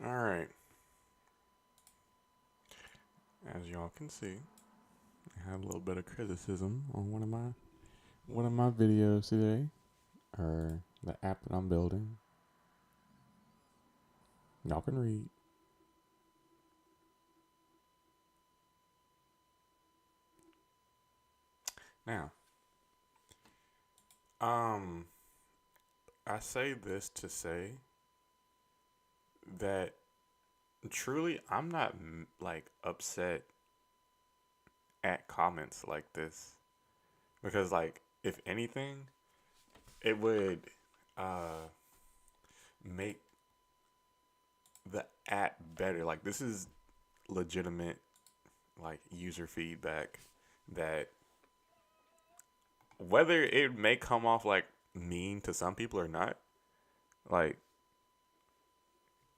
All right. As y'all can see, I had a little bit of criticism on one of my videos today, or the app that I'm building. Y'all can read. Now, um, I say this to say that truly I'm not like upset at comments like this because like if anything, it would uh make the app better. Like this is legitimate like user feedback that whether it may come off like mean to some people or not, like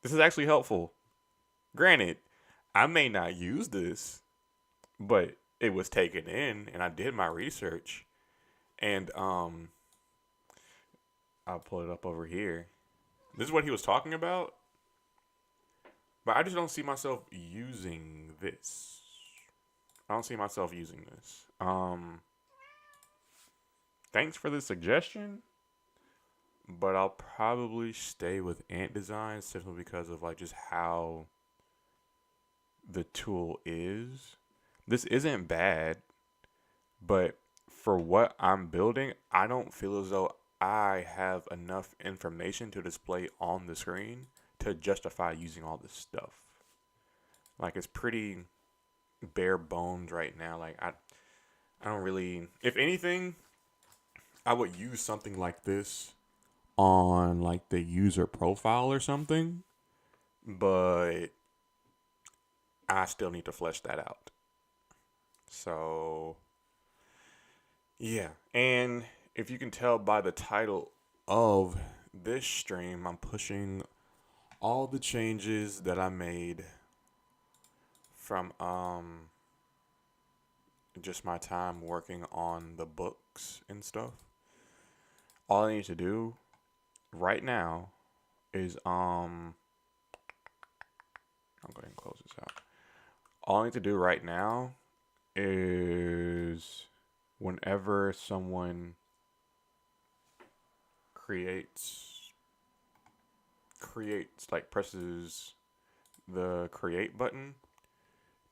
this is actually helpful. Granted, I may not use this, but it was taken in and I did my research and I'll pull it up over here. This is what he was talking about, but I just don't see myself using this. I don't see myself using this. Thanks for the suggestion, but I'll probably stay with Ant Design simply because of like just how the tool is. This isn't bad, but for what I'm building, I don't feel as though I have enough information to display on the screen to justify using all this stuff. Like it's pretty bare bones right now. Like I don't really if anything, I would use something like this on like the user profile or something, but I still need to flesh that out. So, yeah. And if you can tell by the title of this stream, I'm pushing all the changes that I made from just my time working on the books and stuff. All I need to do right now is I'll go ahead and close this out. All I need to do right now is whenever someone creates like presses the create button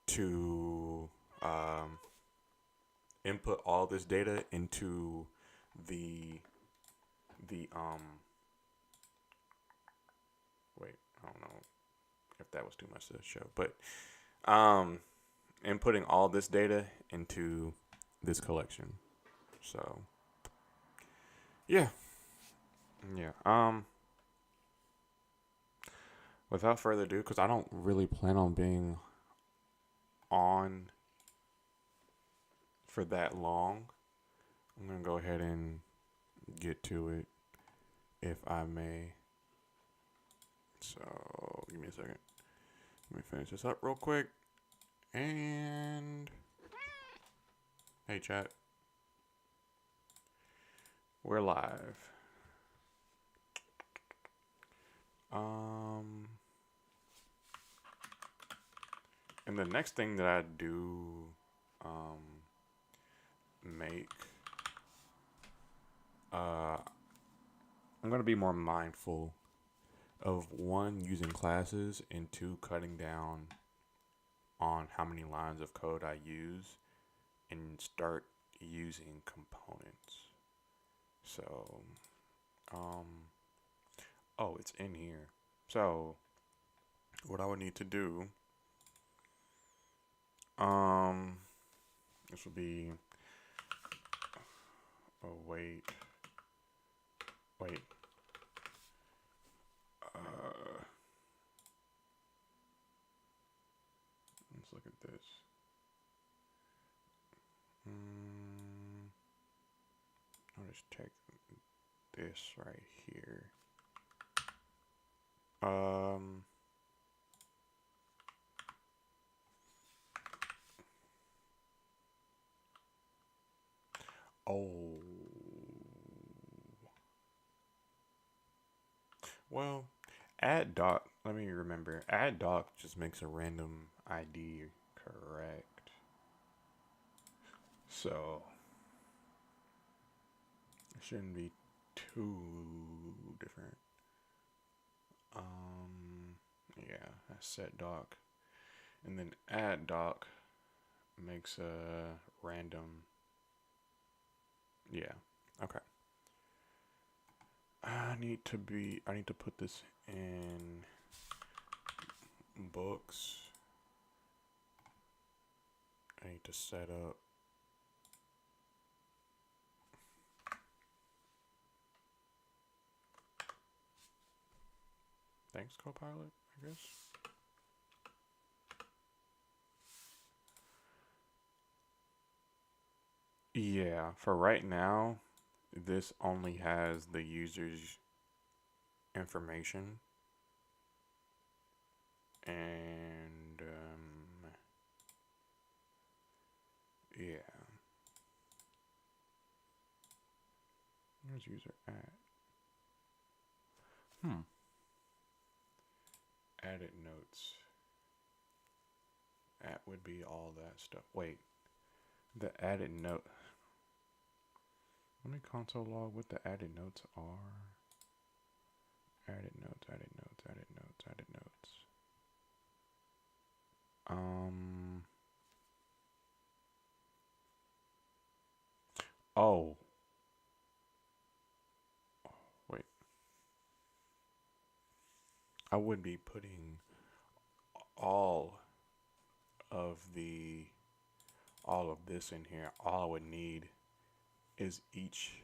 to input all this data into the the wait, I don't know if that was too much to show, but um inputting all this data into this collection. So yeah, yeah. Without further ado, because I don't really plan on being on for that long, I'm gonna go ahead and get to it, if I may. So give me a second. Let me finish this up real quick. And hey, chat, we're live. Um, and the next thing that I do, make, I'm gonna be more mindful of one, using classes, and two, cutting down on how many lines of code I use and start using components. So, oh, it's in here. So, what I would need to do, this would be, oh, wait, let's look at this. I'll just check this right here. Oh, well, Add doc. Let me remember. Add doc just makes a random ID correct. So it shouldn't be too different. Yeah, that's set doc. And then add doc makes a random. Yeah. Okay. I need to put this in books. I need to set up. Thanks, Copilot, I guess. Yeah, for right now, this only has the user's information and yeah. Where's user at? Added notes. At would be all that stuff. Wait, the added note. Let me console log what the added notes are. Added notes, added notes, added notes, added notes. Oh. Wait. I would be putting all of the all of this in here. All I would need is each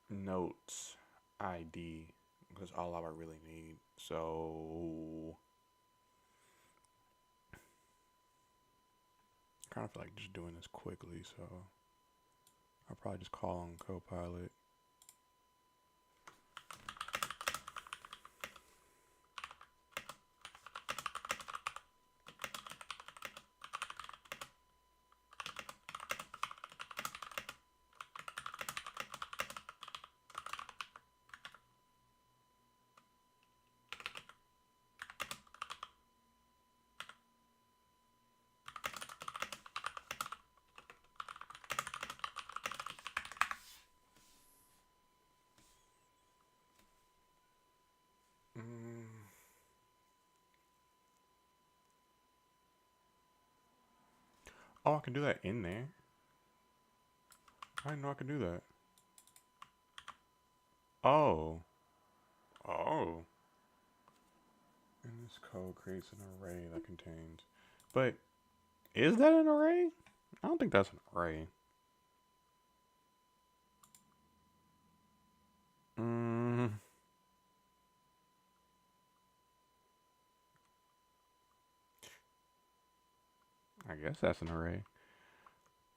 note's ID because all I would really need. So I kind of feel like just doing this quickly, so I'll probably just call on Copilot. Oh, I can do that in there. I didn't know I could do that. Oh. Oh. And this code creates an array that contains. But is that an array? I don't think that's an array. I guess that's an array.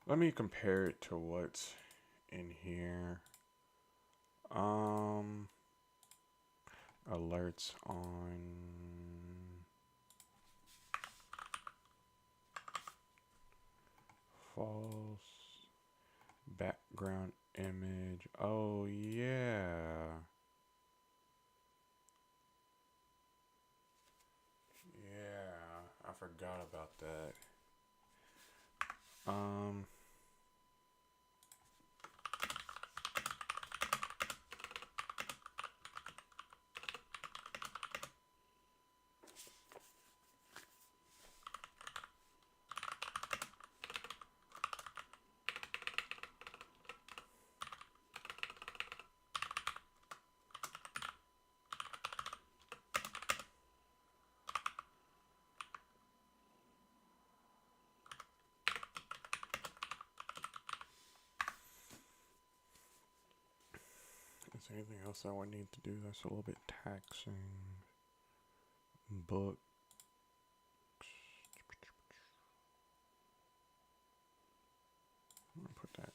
Let me compare it to what's in here. Alerts on false background image. Oh yeah. Yeah, I forgot about that. Is there anything else I would need to do that's a little bit taxing? Book. I'm gonna put that.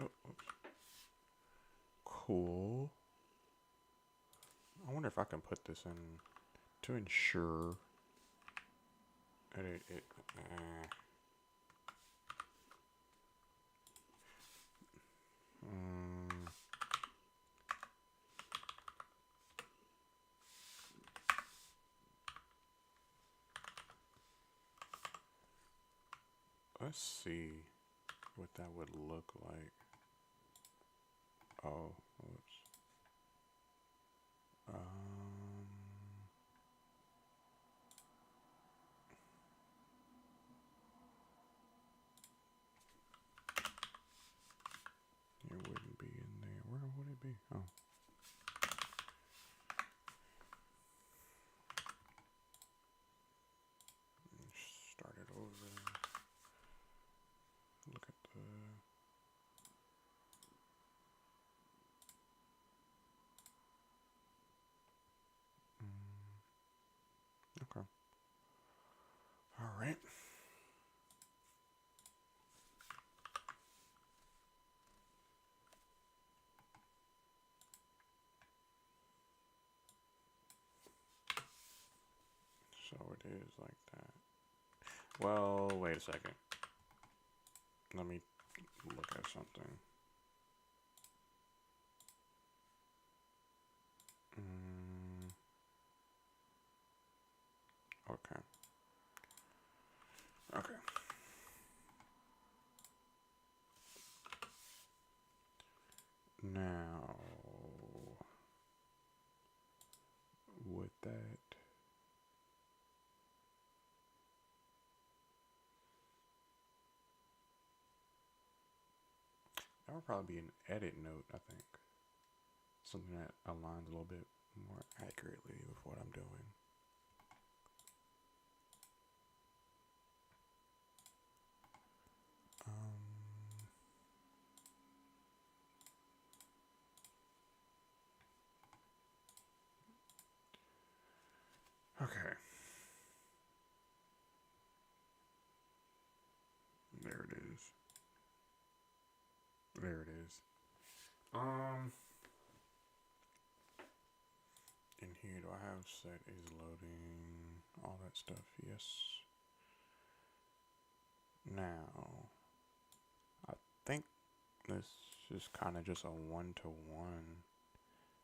Oops. Cool. I wonder if I can put this in to ensure that it Let's see what that would look like. Oh, whoops. It wouldn't be in there. Where would it be? Oh. Start it over. Look at the... Okay. All right. So it is like that. Well, wait a second. Let me look at something. Okay. Okay. Now, with that, that would probably be an edit note, I think. Something that aligns a little bit more accurately with what I'm doing. Okay. There it is. There it is. In here, do I have set is loading, all that stuff? Yes. Now, I think this is kind of just a one-to-one.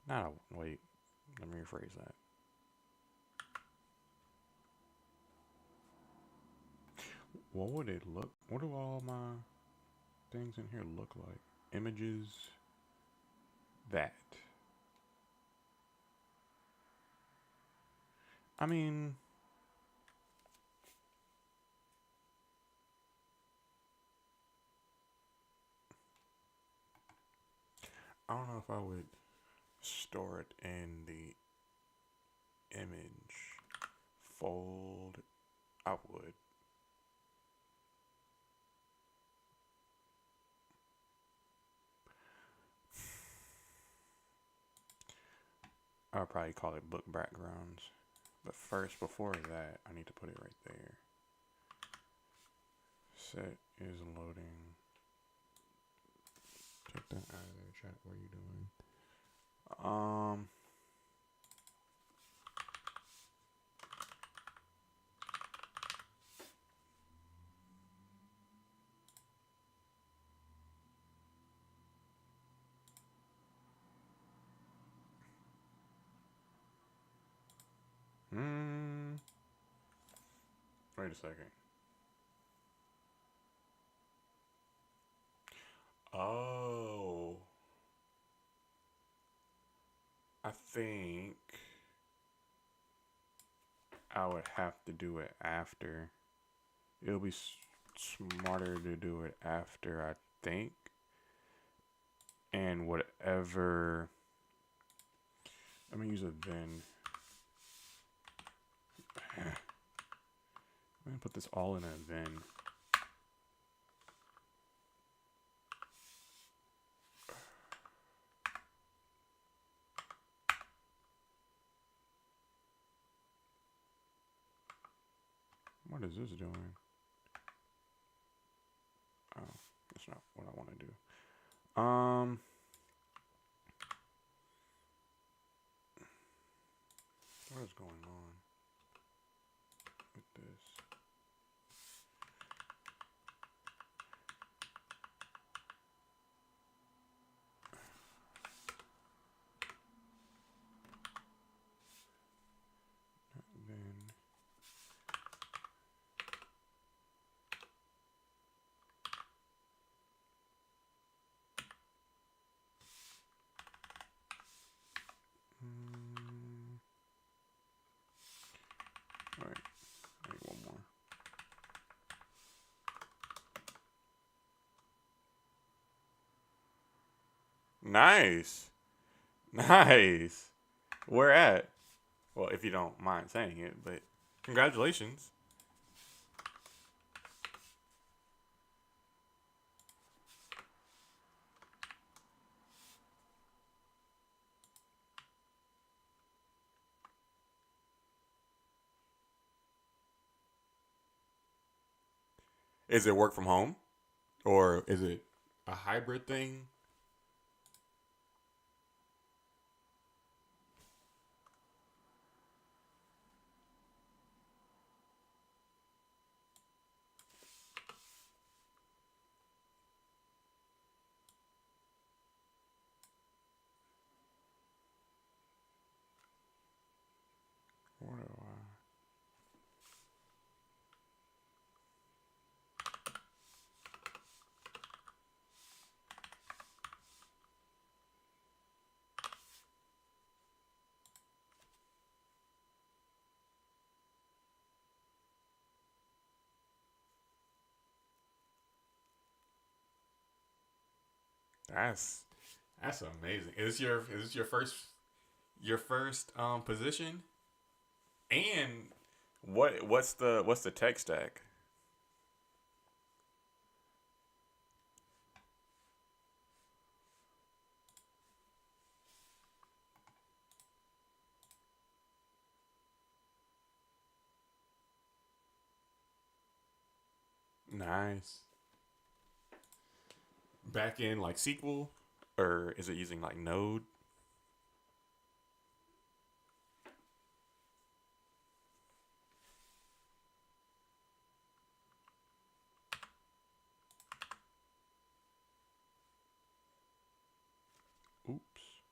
Not a, wait, let me rephrase that. What would it look, what do all my things in here look like? Images, that. I mean, I don't know if I would store it in the image fold. I would. I would probably call it book backgrounds. But first, before that, I need to put it right there. Set is loading. Check that out of there, chat. What are you doing? Wait a second. Oh. I think I would have to do it after. It'll be smarter to do it after, I think. And whatever. Let me use a then. I'm gonna put this all in a then. What is this doing? Oh, that's not what I want to do. What is going on with this? Then Nice. Nice. Where at? Well, if you don't mind saying it, but congratulations. Is it work from home or is it a hybrid thing? What do That's that's amazing. Is this your first position? And what's the tech stack? Nice. Back in like SQL, or is it using like Node? Oops.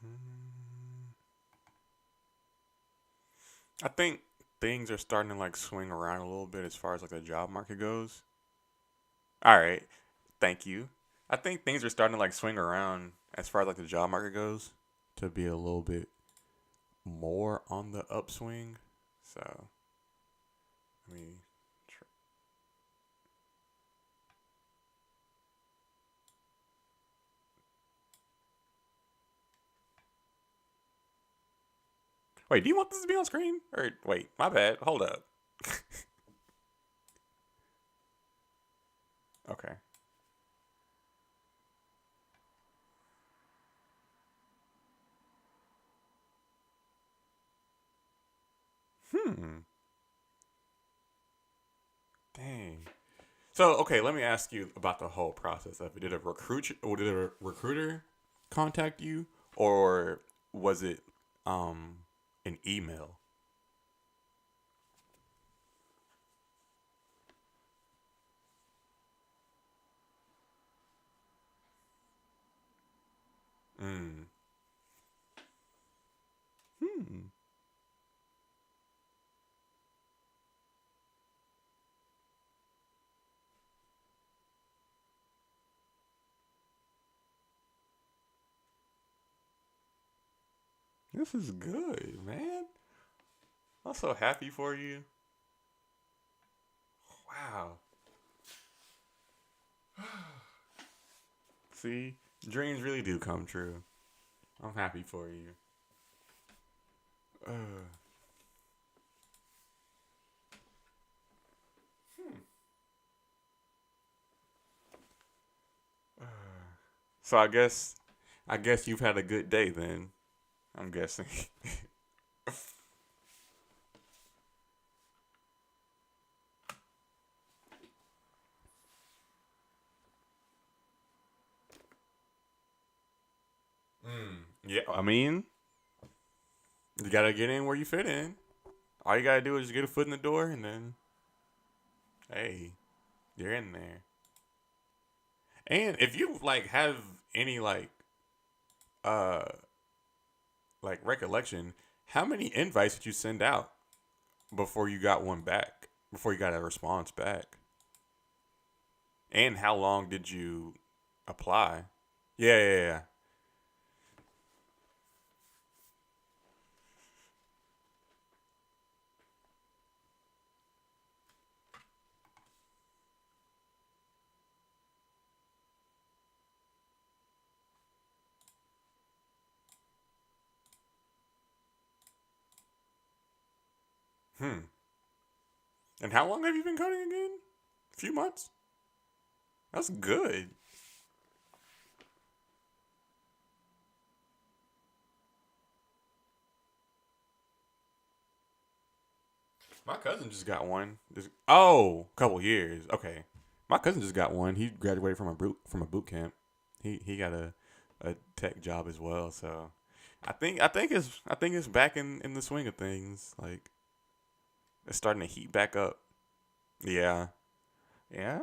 Mm, I think things are starting to like swing around a little bit as far as like the job market goes. All right, thank you. I think things are starting to like swing around as far as like the job market goes to be a little bit more on the upswing. So, I mean, wait, do you want this to be on screen? Or wait, my bad. Hold up. Okay. Hmm. Dang. So, okay, let me ask you about the whole process of it. Did a recruiter contact you, or was it um an email? Mm. Hmm. This is good, man. I'm so happy for you. Wow. See, dreams really do come true. I'm happy for you. Uh, hmm. Uh, so I guess you've had a good day then. I'm guessing. Yeah, I mean, you gotta get in where you fit in. All you gotta do is just get a foot in the door, and then hey, you're in there. And if you like have any uh like recollection, How many invites did you send out before you got one back? Before you got a response back? And how long did you apply? Yeah, yeah, yeah. Hmm. And how long have you been coding again? A few months? That's good. My cousin just got one. A couple years. Okay. My cousin just got one. He graduated from a boot camp. He got a tech job as well. So I think it's back in the swing of things. Like it's starting to heat back up. Yeah. Yeah.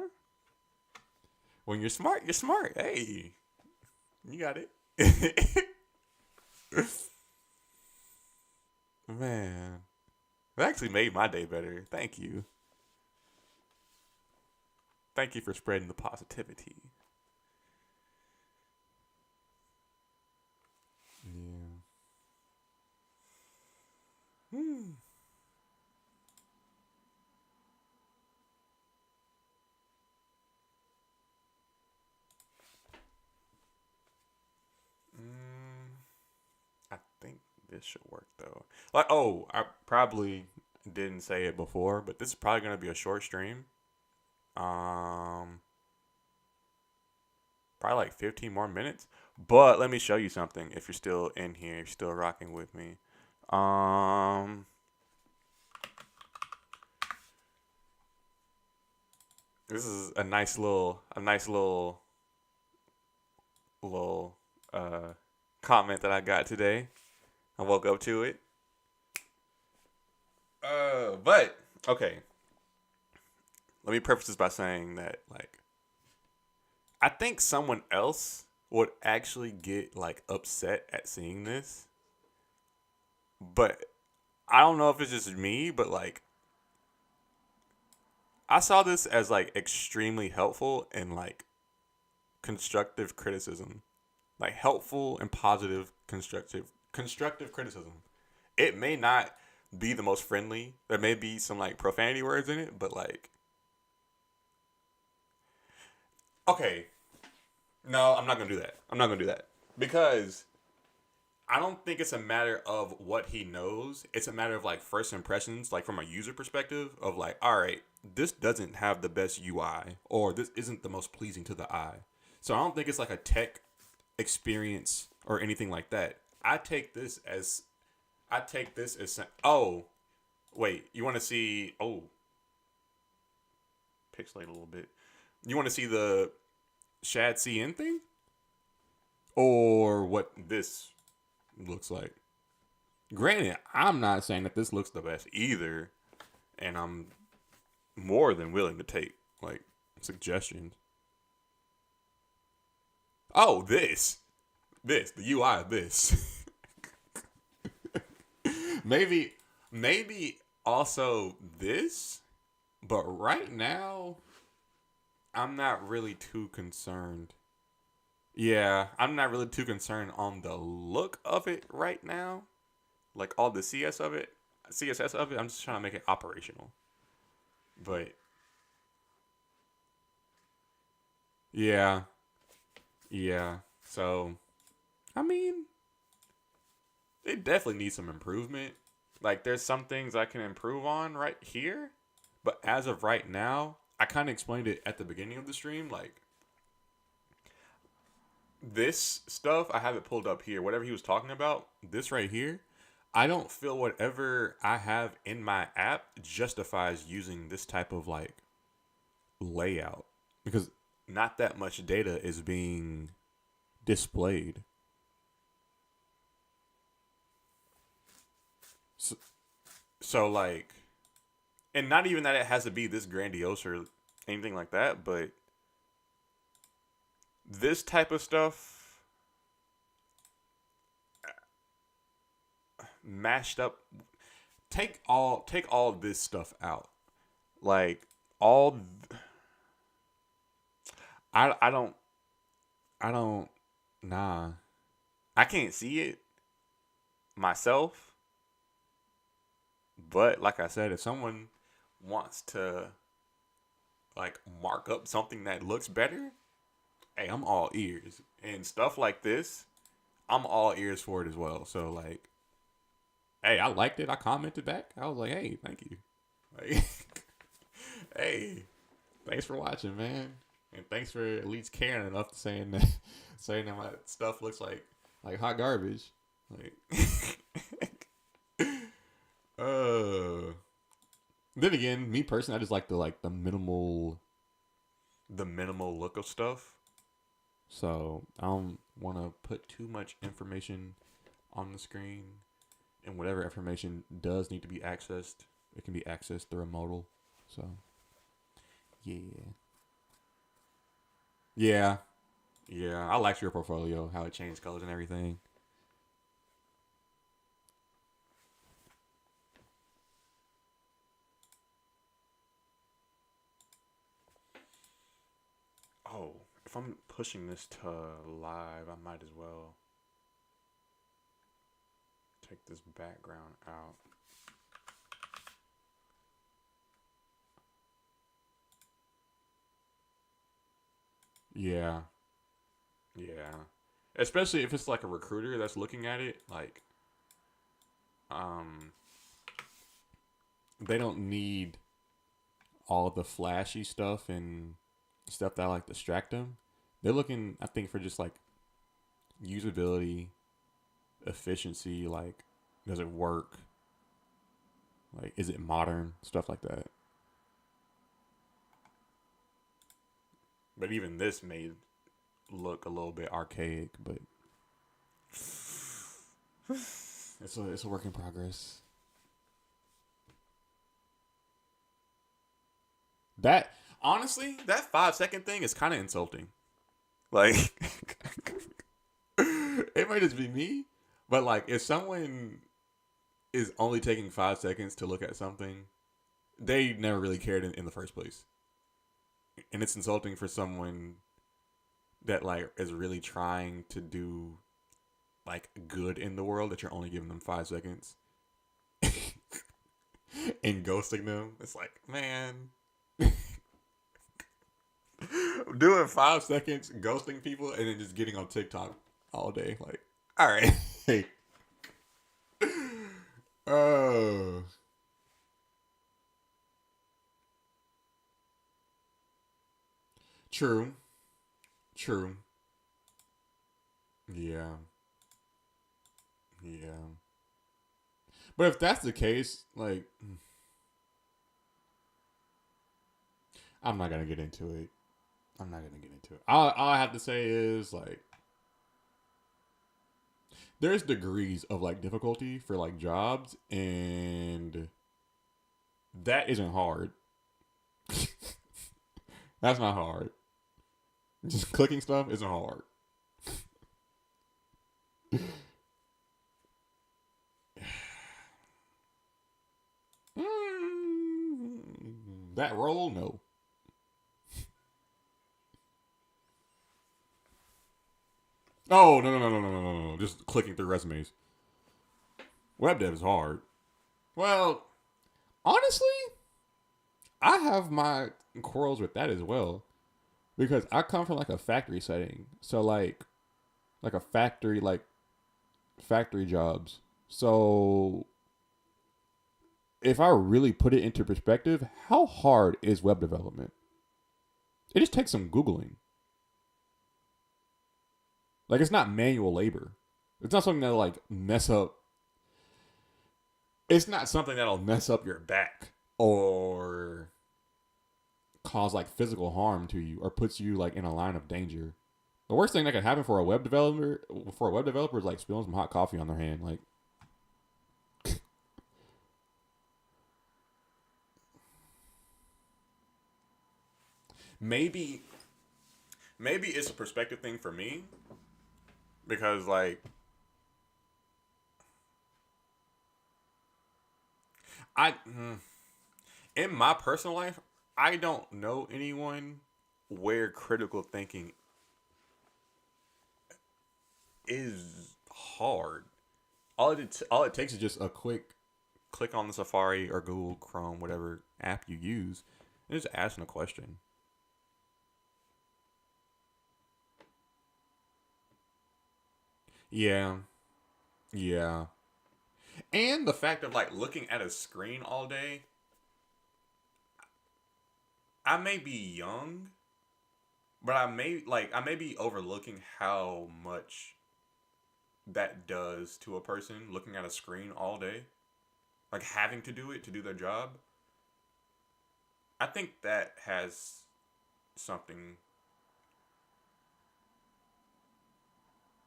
When you're smart, you're smart. Hey, you got it. Man, it actually made my day better. Thank you. Thank you for spreading the positivity. Yeah. Hmm. Mm, I think this should work though. Like, oh, I probably didn't say it before, but this is probably gonna be a short stream. Um, Probably like 15 more minutes. But let me show you something. If you're still in here, you're still rocking with me. Um, this is a nice little comment that I got today. I woke up to it. But okay. Let me preface this by saying that like I think someone else would actually get like upset at seeing this, but I don't know if it's just me, but like I saw this as like extremely helpful and like constructive criticism, like helpful and positive constructive criticism. It may not be the most friendly. There may be some like profanity words in it, but like okay, no, I'm not gonna do that. I'm not gonna do that because I don't think it's a matter of what he knows. It's a matter of like first impressions, like from a user perspective of like, all right, this doesn't have the best UI or this isn't the most pleasing to the eye. So I don't think it's like a tech experience or anything like that. I take this as oh wait, you want to see pixelate a little bit. You want to see the Shad CN thing or what this looks like? Granted, I'm not saying that this looks the best either, and I'm more than willing to take like suggestions. Oh, the UI of this. maybe, maybe also this, but right now I'm not really too concerned. Yeah, I'm not really too concerned on the look of it right now. Like all the CSS of it. I'm just trying to make it operational. But yeah, yeah. So I mean, it definitely needs some improvement. Like there's some things I can improve on right here, but as of right now, I kind of explained it at the beginning of the stream. Like this stuff, I have it pulled up here. Whatever he was talking about, this right here, I don't feel whatever I have in my app justifies using this type of like layout because not that much data is being displayed. So, so like, and not even that it has to be this grandiose or anything like that, but this type of stuff, mashed up. Take all this stuff out. Like all I don't nah. I can't see it myself, but like I said, if someone wants to like mark up something that looks better, hey, I'm all ears. And stuff like this, I'm all ears for it as well. So like, hey, I liked it. I commented back. I was like, hey, thank you. Like, hey, thanks for watching, man. And thanks for at least caring enough to saying that my stuff looks like hot garbage. Like uh then again, me personally, I just like the minimal look of stuff. So I don't want to put too much information on the screen, and whatever information does need to be accessed, it can be accessed through a modal. So yeah. Yeah. Yeah. I liked your portfolio, how it changed colors and everything. Oh, if I'm pushing this to live, I might as well take this background out. Yeah. Yeah. Especially if it's like a recruiter that's looking at it, like um they don't need all of the flashy stuff and stuff that like distract them. They're looking, I think, for just like usability, efficiency, like does it work? Like is it modern? Stuff like that. But even this may look a little bit archaic, but it's a work in progress. That honestly, that 5 second thing is kind of insulting. Like it might just be me, but like if someone is only taking 5 seconds to look at something, they never really cared in the first place. And it's insulting for someone that like is really trying to do like good in the world that you're only giving them 5 seconds and ghosting them. It's like, man, doing 5 seconds, ghosting people, and then just getting on TikTok all day. Like, all right, hey, oh, true, true, yeah, yeah. But if that's the case, like, I'm not gonna get into it. I'm not gonna get into it. All I have to say is like, there's degrees of like difficulty for like jobs, and that isn't hard. That's not hard. Just clicking stuff isn't hard. That role, no. Oh no. Just clicking through resumes. Web dev is hard. Well, honestly, I have my quarrels with that as well because I come from like a factory setting, so like a factory like factory jobs. So if I really put it into perspective, how hard is web development? It just takes some googling. Like it's not manual labor. It's not something that'll like mess up. It's not something that'll mess up your back or cause like physical harm to you or puts you like in a line of danger. The worst thing that could happen for a web developer is like spilling some hot coffee on their hand. Like maybe maybe it's a perspective thing for me because like I in my personal life, I don't know anyone where critical thinking is hard. All it takes is just a quick click on the Safari or Google Chrome, whatever app you use, and just asking a question. Yeah, yeah. And the fact of like looking at a screen all day, I may be young, but I may be overlooking how much that does to a person looking at a screen all day, like having to do it to do their job. I think that has something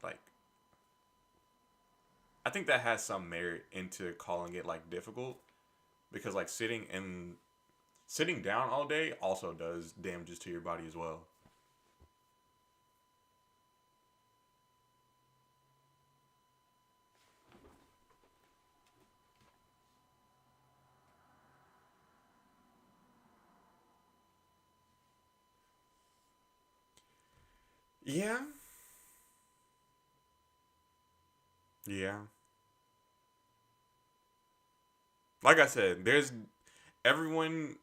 like I think that has some merit into calling it like difficult because like sitting down all day also does damages to your body as well. Yeah, yeah. Like I said, there's everyone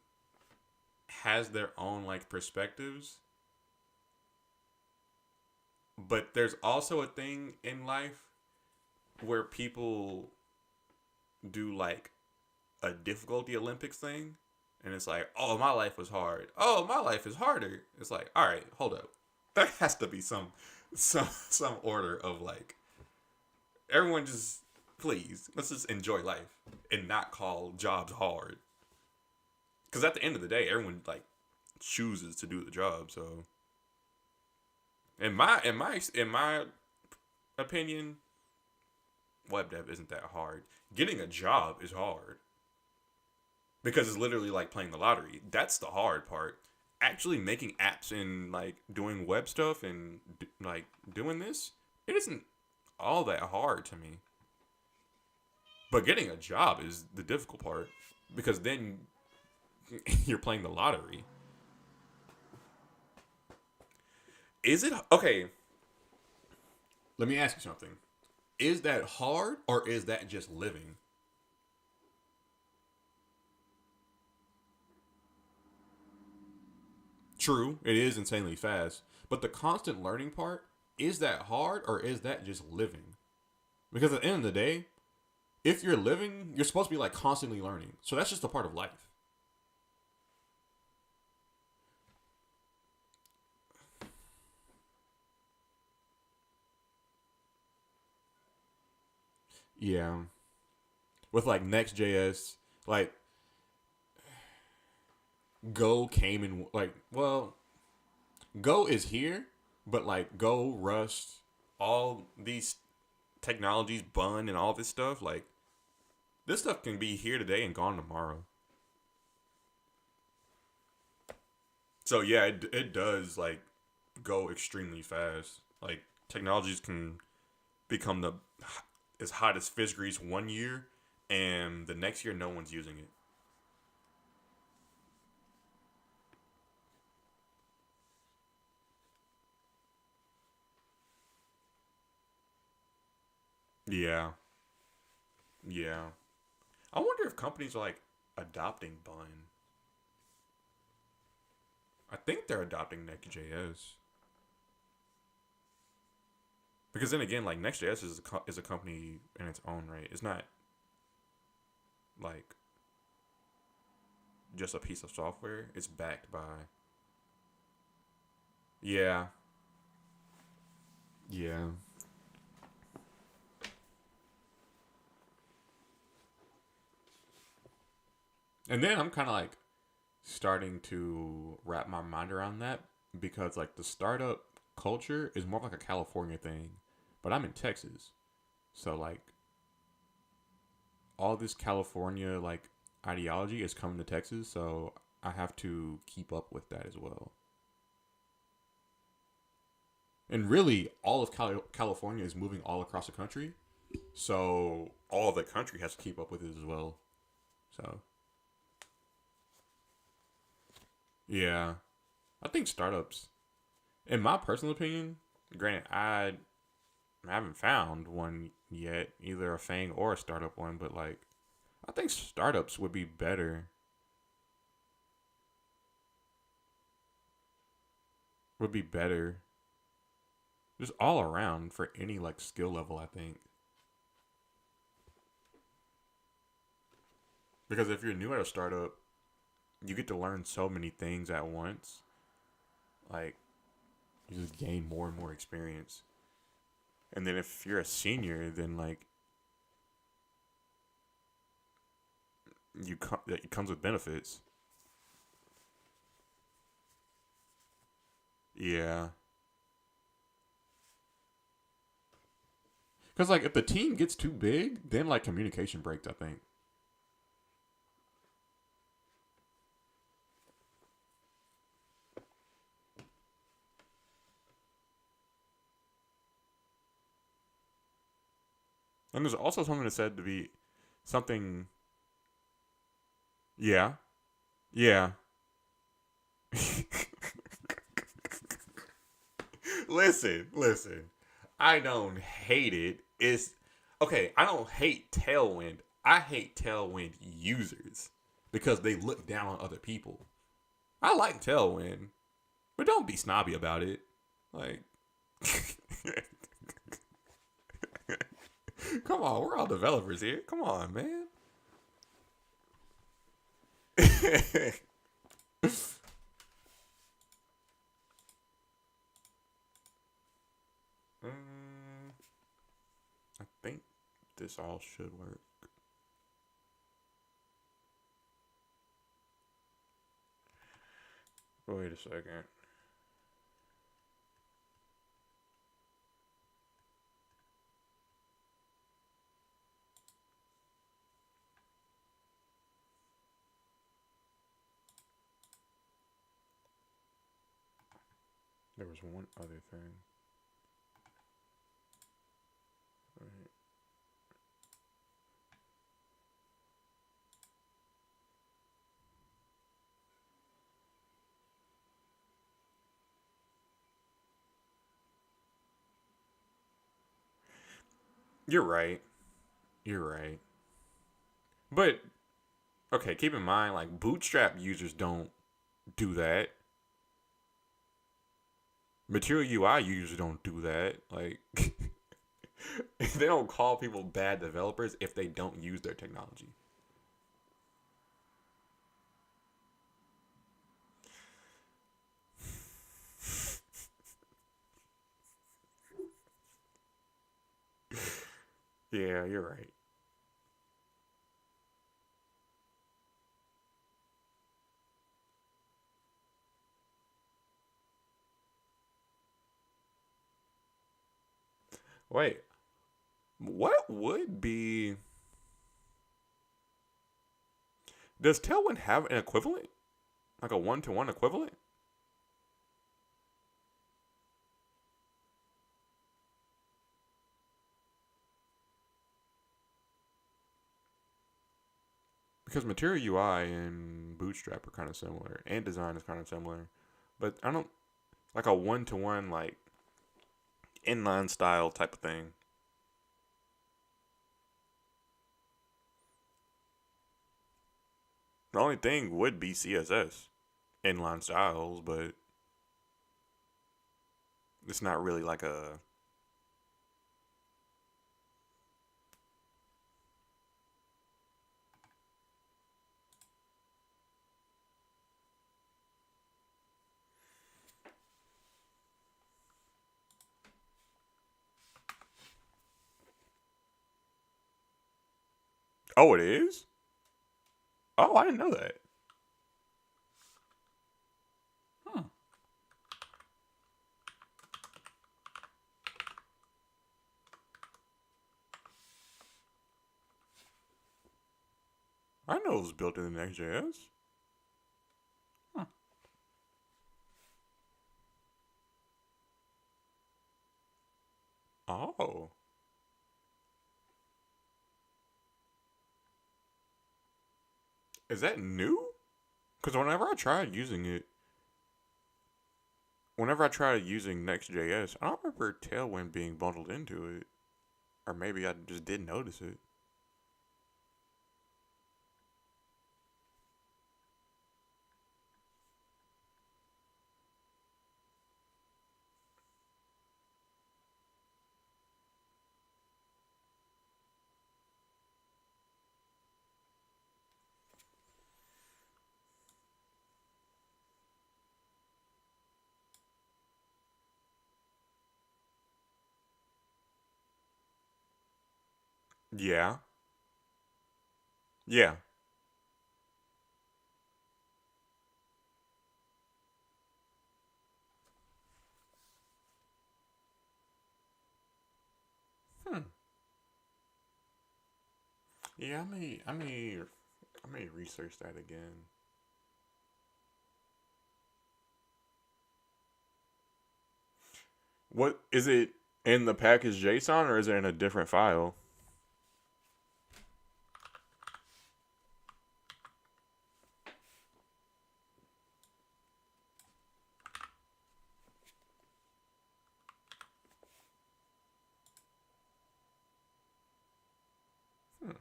has their own like perspectives, but there's also a thing in life where people do like a difficulty Olympics thing, and it's like, oh, my life was hard. Oh, my life is harder. It's like, all right, hold up. There has to be some order of like everyone just please let's just enjoy life and not call jobs hard. Because at the end of the day, everyone like chooses to do the job. So in my opinion, web dev isn't that hard. Getting a job is hard because it's literally like playing the lottery. That's the hard part. Actually making apps and like doing web stuff and like doing this, it isn't all that hard to me. But getting a job is the difficult part because then you're playing the lottery. Is it okay? Let me ask you something. Is that hard or is that just living? True, it is insanely fast. But the constant learning part, is that hard or is that just living? Because at the end of the day, if you're living, you're supposed to be like constantly learning. So that's just a part of life. Yeah. With like Next.js, like Go came in like well, Go is here, but like Go, Rust, all these technologies, Bun, and all this stuff, like this stuff can be here today and gone tomorrow. So yeah, it does like go extremely fast. Like technologies can become the as hot as fish grease one year, and the next year no one's using it. Yeah, yeah. I wonder if companies are like adopting Bun. I think they're adopting Next.js because then again, like Next.js is a company in its own right. It's not like just a piece of software. It's backed by yeah, yeah. And then I'm kind of like starting to wrap my mind around that because like the startup culture is more like a California thing, but I'm in Texas, so like all this California like ideology is coming to Texas, so I have to keep up with that as well. And really, all of California is moving all across the country, so all of the country has to keep up with it as well. So yeah, I think startups, in my personal opinion, granted, I haven't found one yet, either a Fang or a startup one, but like I think startups would be better just all around for any like skill level, I think. Because if you're new at a startup, you get to learn so many things at once. Like you just gain more and more experience. And then if you're a senior, then like it comes with benefits. Yeah. Cuz like if the team gets too big, then like communication breaks, I think. And there's also something that said to be something. Yeah. Yeah. Listen. I don't hate it. It's okay. I don't hate Tailwind. I hate Tailwind users because they look down on other people. I like Tailwind, but don't be snobby about it. Like, come on, we're all developers here. Come on, man. Mm, I think this all should work. Wait a second. There was one other thing. Right. You're right. You're right. But okay, keep in mind, like Bootstrap users don't do that. Material UI users don't do that. Like they don't call people bad developers if they don't use their technology. Yeah, you're right. Wait, what would be? Does Tailwind have an equivalent, like a one-to-one equivalent? Because Material UI and Bootstrap are kind of similar, and design is kind of similar, but I don't like a one-to-one like inline style type of thing. The only thing would be CSS inline styles, but it's not really like a. Oh, it is. Oh, I didn't know that. Huh. I know it was built in the Next.js. Huh. Oh. Is that new? Because whenever I tried using Next.js, I don't remember Tailwind being bundled into it. Or maybe I just didn't notice it. Yeah. Yeah. Hmm. Yeah, I may research that again. What is it in the package JSON or is it in a different file? Hmm.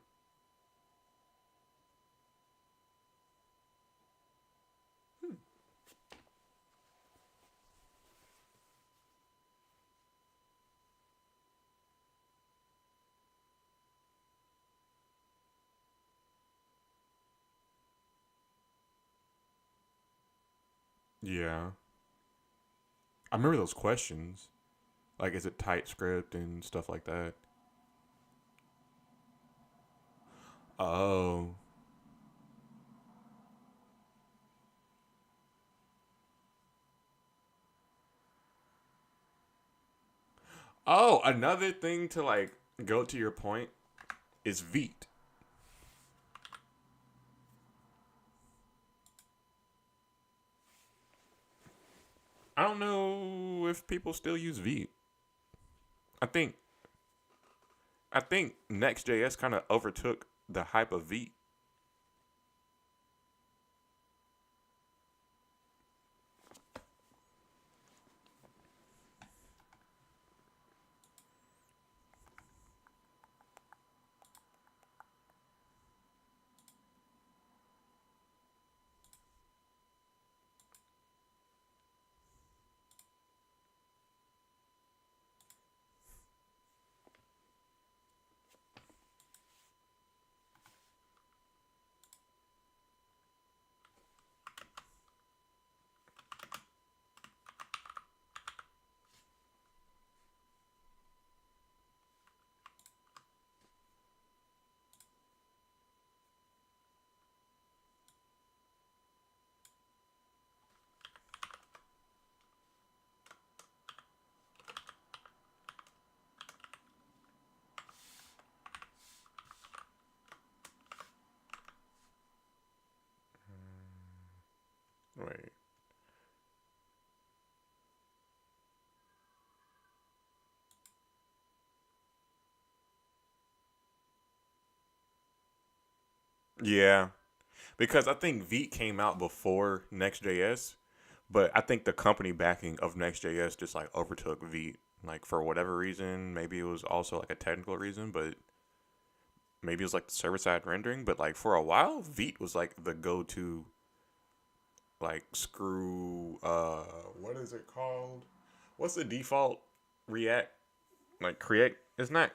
Hmm. Yeah. I remember those questions. Like, is it TypeScript and stuff like that? Oh. Oh, another thing to like go to your point is Veet. I don't know if people still use Veet. I think I think Next.js kind of overtook the hype of Veet. Wait. Yeah, because I think Veet came out before Next.js, but I think the company backing of Next.js just like overtook Veet. Like for whatever reason, maybe it was also like a technical reason, but maybe it was like the server side rendering. But like for a while, Veet was like the go to like screw. What is it called? What's the default React like create? It's not.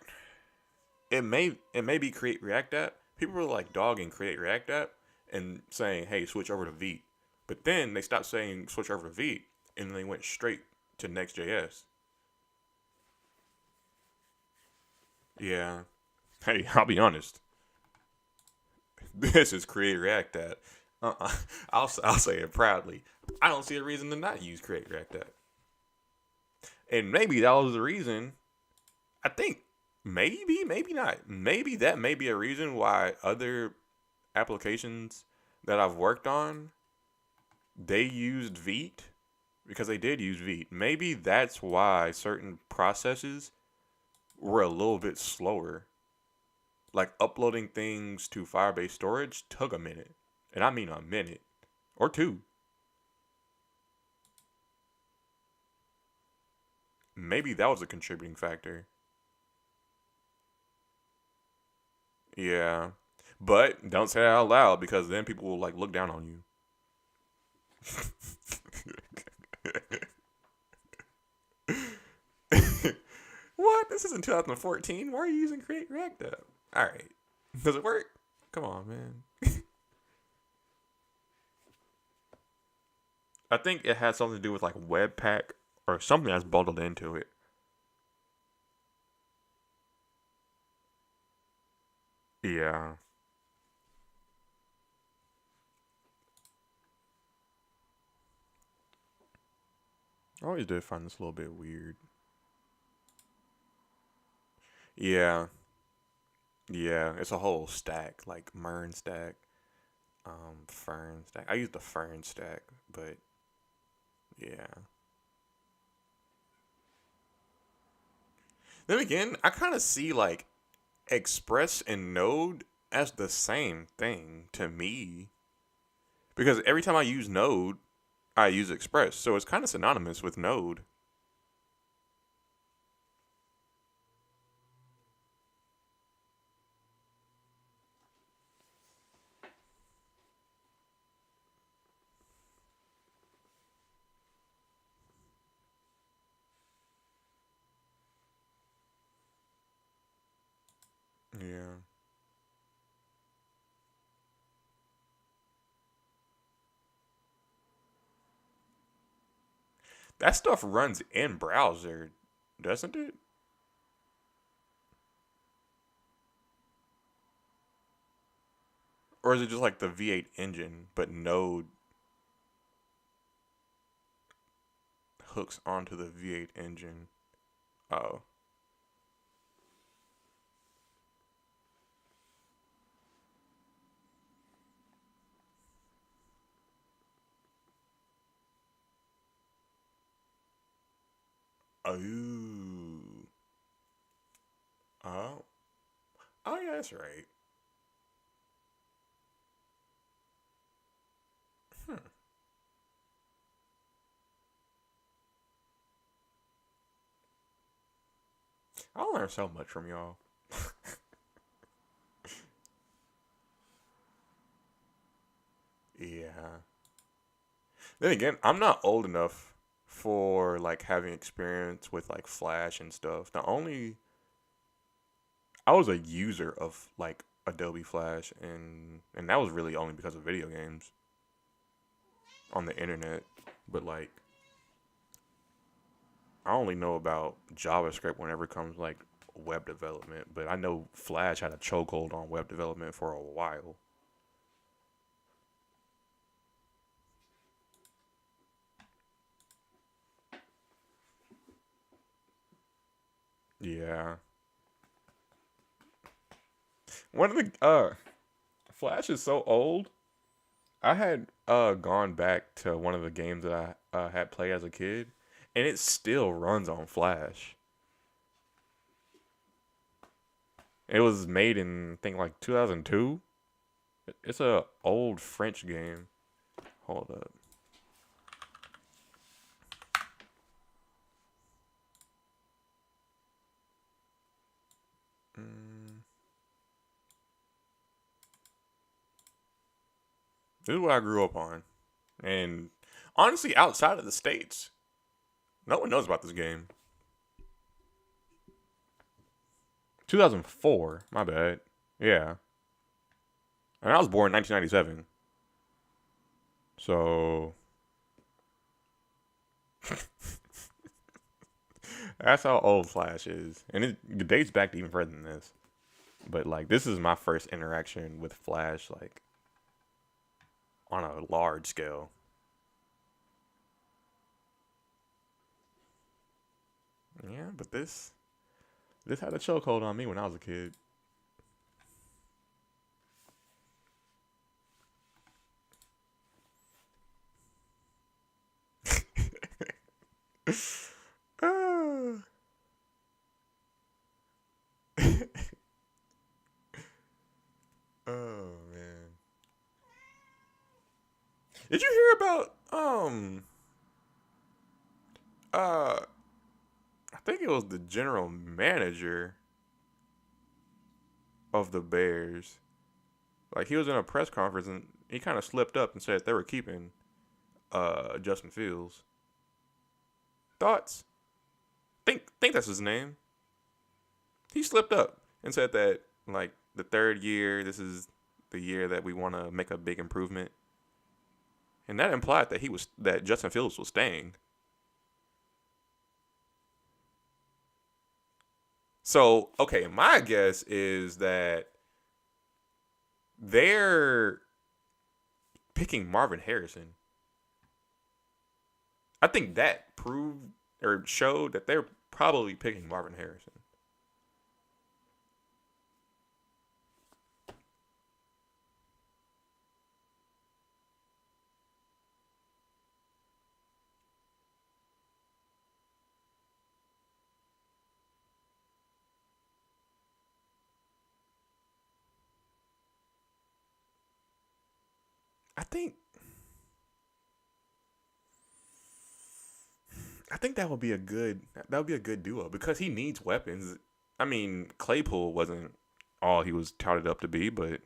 It may be create React app. People were like dogging create React app and saying, "Hey, switch over to Vite." But then they stopped saying switch over to Vite and they went straight to Next.js. Yeah. Hey, I'll be honest. This is create React app. Uh-uh. I'll say it proudly. I don't see a reason to not use create React app. And maybe that was the reason. I think maybe not. Maybe that may be a reason why other applications that I've worked on they used Vite because they did use Vite. Maybe that's why certain processes were a little bit slower. Like uploading things to Firebase storage took a minute. And I mean a minute or two. Maybe that was a contributing factor. Yeah. But don't say that out loud because then people will like look down on you. What? This isn't 2014. Why are you using Create React App? All right. Does it work? Come on, man. I think it has something to do with like Webpack or something that's bundled into it. Yeah. I always did find this a little bit weird. Yeah. Yeah. It's a whole stack, like Mern stack, Fern stack. I use the Fern stack, but yeah. Then again, I kind of see like Express and Node as the same thing to me because every time I use Node, I use Express, so it's kind of synonymous with Node. Yeah. That stuff runs in browser, doesn't it? Or is it just like the V8 engine, but Node hooks onto the V8 engine? Oh. Oh. Oh. Oh, yeah, that's right. Hmm. I learned so much from y'all. Yeah. Then again, I'm not old enough for like having experience with like Flash and stuff. The only I was a user of like Adobe Flash and that was really only because of video games on the internet. But like I only know about JavaScript whenever it comes like web development, but I know Flash had a chokehold on web development for a while. Yeah. One of the Flash is so old. I had gone back to one of the games that I had played as a kid, and it still runs on Flash. It was made in I think like 2002. It's a old French game. Hold up. Mm, this is what I grew up on, and honestly, outside of the states, no one knows about this game. 2004. My bad. Yeah, and I was born in 1997. So that's how old Flash is, and it dates back to even further than this. But like, this is my first interaction with Flash, like on a large scale. Yeah, but this had a chokehold on me when I was a kid. Ah. Oh man. Did you hear about uh I think it was the general manager of the Bears. Like he was in a press conference and he kind of slipped up and said they were keeping Justin Fields. Thoughts? Think that's his name. He slipped up and said that like the third year, this is the year that we want to make a big improvement, and that implied that Justin Fields was staying. So okay, my guess is that they're picking Marvin Harrison. I think that proved or showed that they're probably picking Marvin Harrison. I think I think that would be a good duo because he needs weapons. I mean, Claypool wasn't all he was touted up to be, but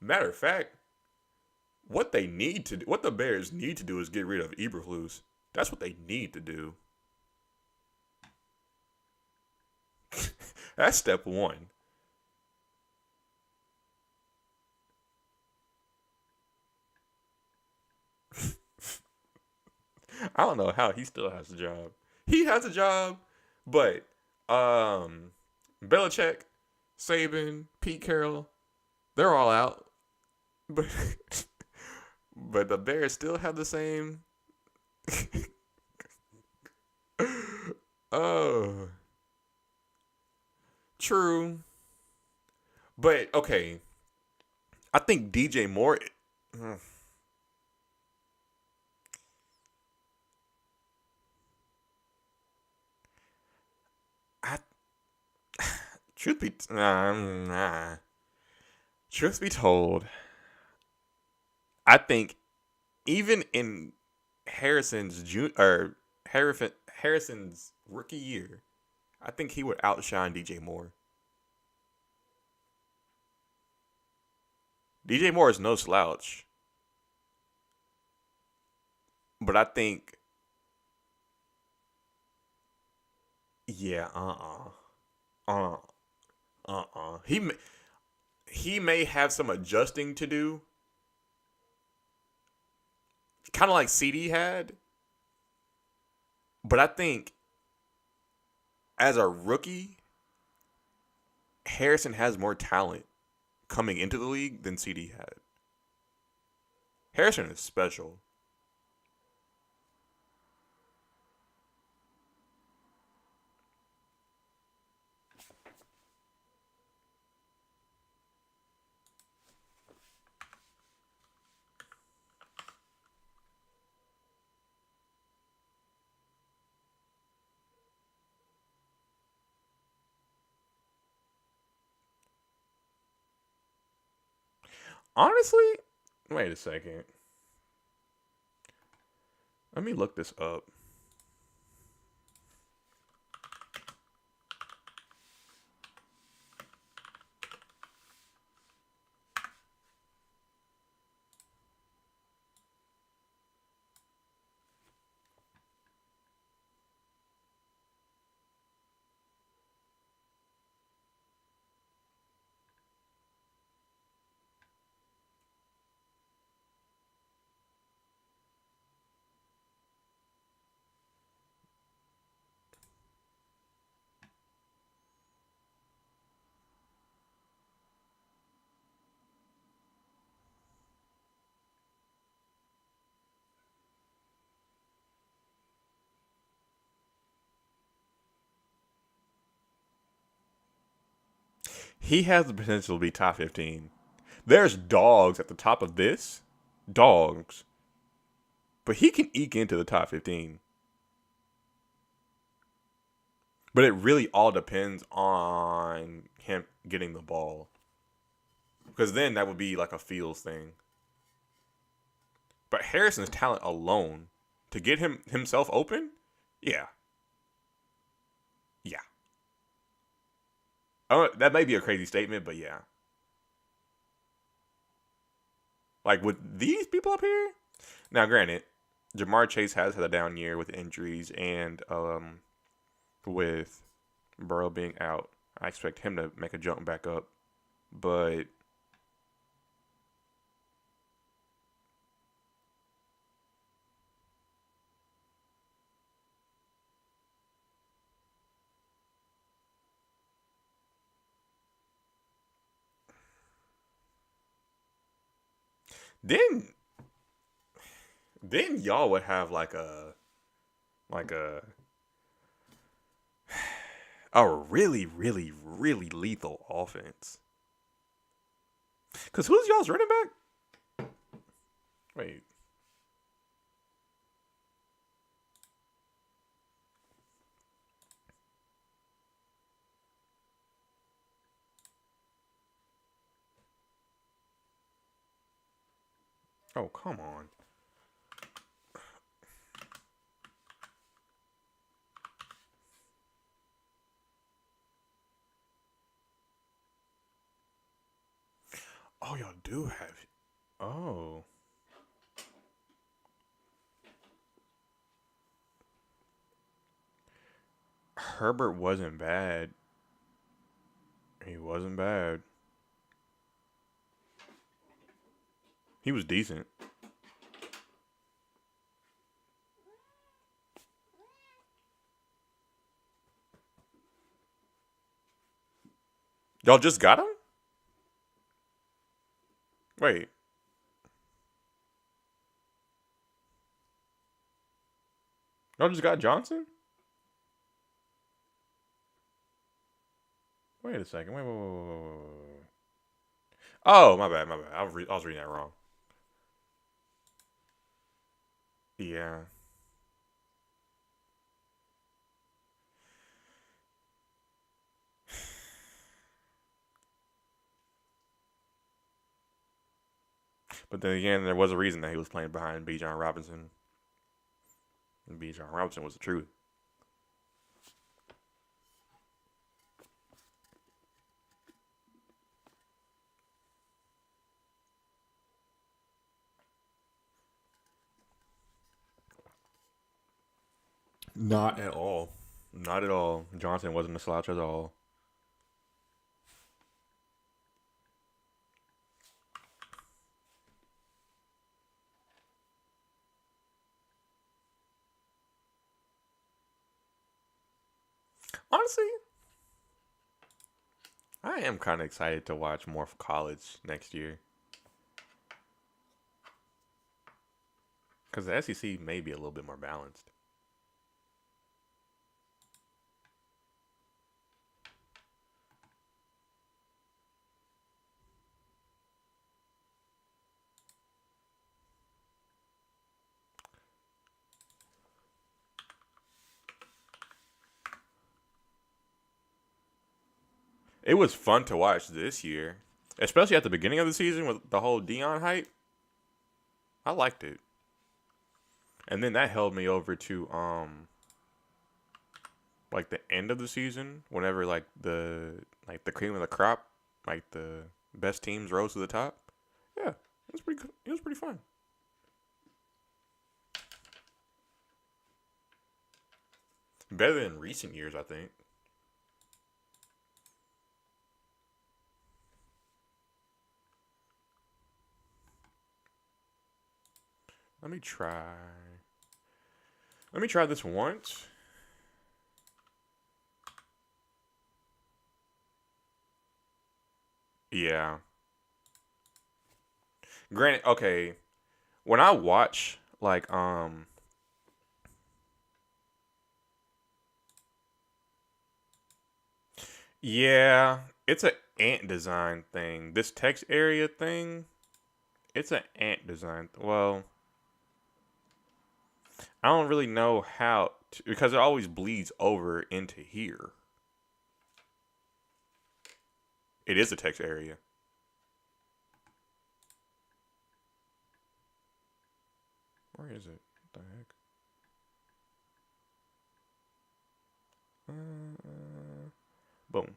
matter of fact, what the Bears need to do is get rid of Eberflus. That's what they need to do. That's step one. I don't know how he still has a job. He has a job, but Belichick, Saban, Pete Carroll, they're all out. But but the Bears still have the same. Oh, true. But okay, I think DJ Moore. I truth be truth be told, I think even in Harrison's rookie year, I think he would outshine DJ Moore. DJ Moore is no slouch, but I think yeah, uh, he may have some adjusting to do, kind of like CD had, but I think as a rookie, Harrison has more talent coming into the league than CD had. Harrison is special. Honestly, wait a second. Let me look this up. He has the potential to be top 15. There's dogs at the top of this. Dogs. But he can eke into the top 15. But it really all depends on him getting the ball. Because then that would be like a Fields thing. But Harrison's talent alone to get himself open, yeah, yeah. Oh, that may be a crazy statement, but yeah. Like with these people up here. Now, granted, Jamar Chase has had a down year with injuries and with Burrow being out. I expect him to make a jump back up, but then y'all would have like a really really really lethal offense. Cause who's y'all's running back? Wait, oh come on. Oh, y'all do have. Oh, Herbert wasn't bad. He wasn't bad. He was decent. Y'all just got him? Wait. Y'all just got Johnson? Wait a second. Wait. Oh, my bad. I was reading that wrong. Yeah. But then again, there was a reason that he was playing behind B. John Robinson. And B. John Robinson was the truth. Not at all. Not at all. Johnson wasn't a slouch at all. Honestly, I am kind of excited to watch more of college next year. Because the SEC may be a little bit more balanced. It was fun to watch this year, especially at the beginning of the season with the whole Dion hype. I liked it, and then that held me over to like the end of the season, whenever like the cream of the crop, like the best teams rose to the top. Yeah, it was pretty fun. Better than recent years, I think. Let me try. Let me try this once. Yeah. Granted, okay. When I watch yeah, it's an ant design thing. This text area thing, it's an ant design. Well, I don't really know how to, because it always bleeds over into here. It is a text area. Where is it? What the heck? Boom.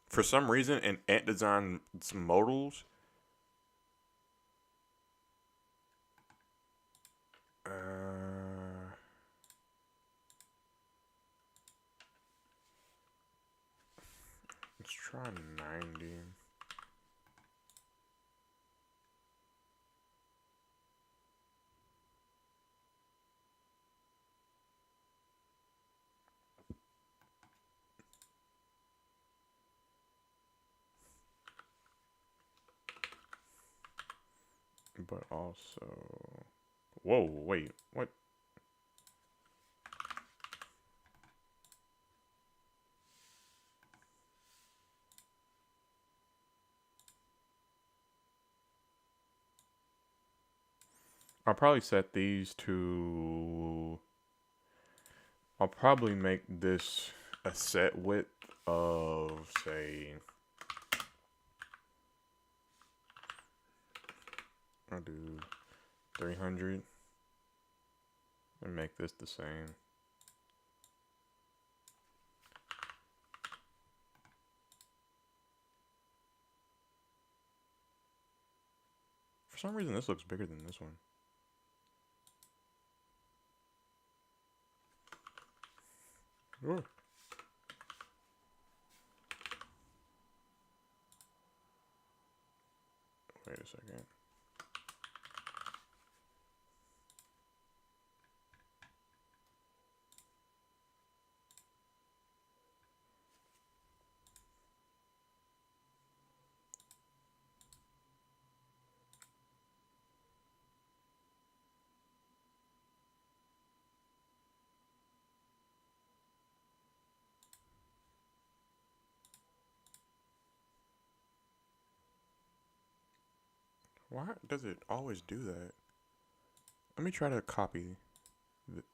For some reason, in Ant Design's modals, let's try 90. But also, whoa, wait, what? I'll probably set these to. I'll probably make this a set width of, say, I'll do 300 and make this the same. For some reason, this looks bigger than this one. Ooh. Wait a second. Why does it always do that? Let me try to copy. Wait.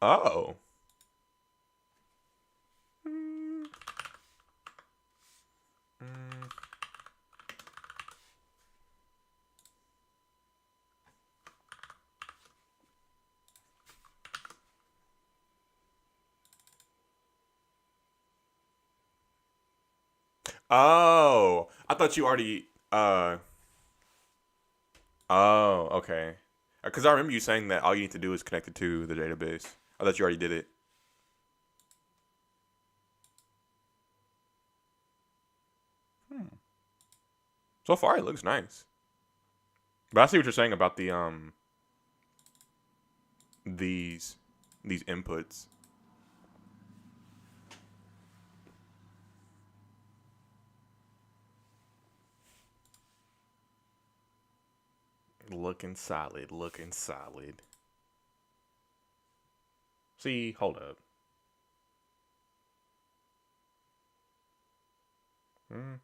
Oh. Oh, I thought you already. Oh, okay. Because I remember you saying that all you need to do is connect it to the database. I thought you already did it. So far, it looks nice. But I see what you're saying about the these inputs. Looking solid, looking solid. See, hold up. Hmm.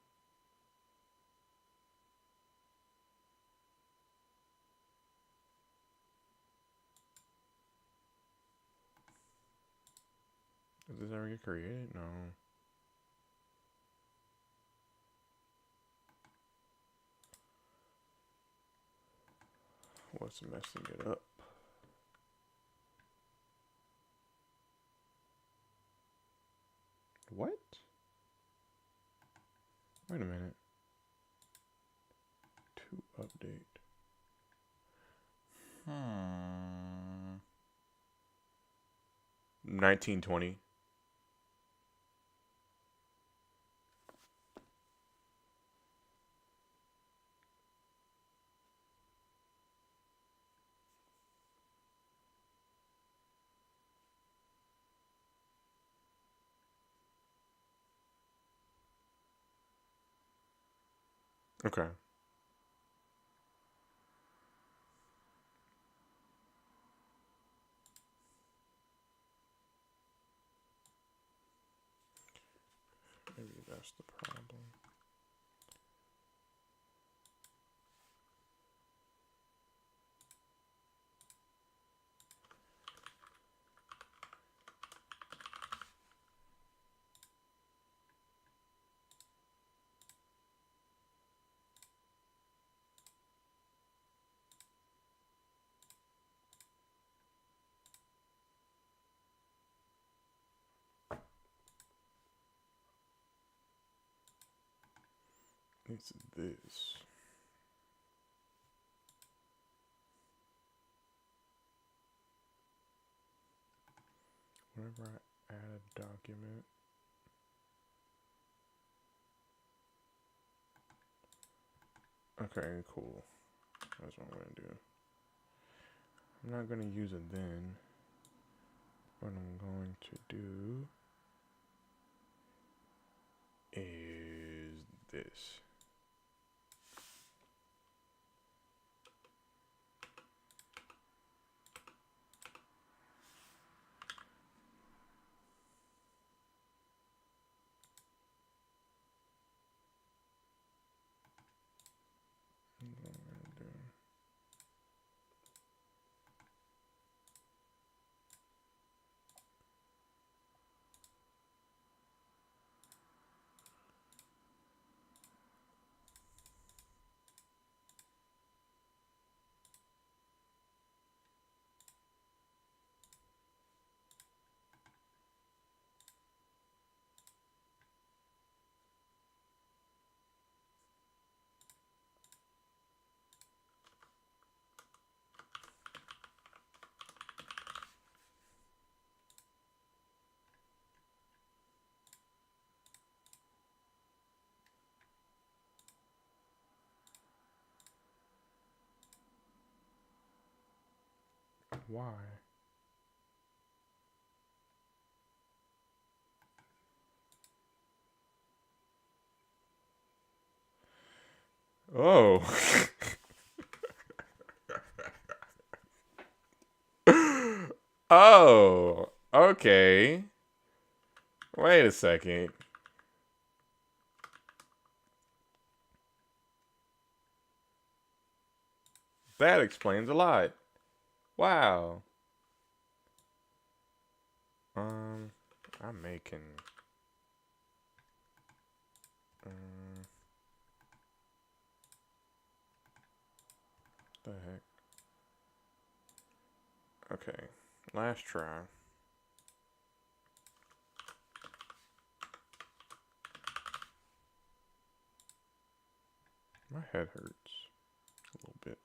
Did this ever get created? No. What's messing it up? What? Wait a minute. To update. 1920. Okay. It's this. Whenever I add a document, okay, cool. That's what I'm gonna do. I'm not gonna use it then. What I'm going to do is this. What I'm gonna do. Why? Oh. Oh. Okay. Wait a second. That explains a lot. Wow. I'm making. Um, the heck? Okay. Last try. My head hurts a little bit.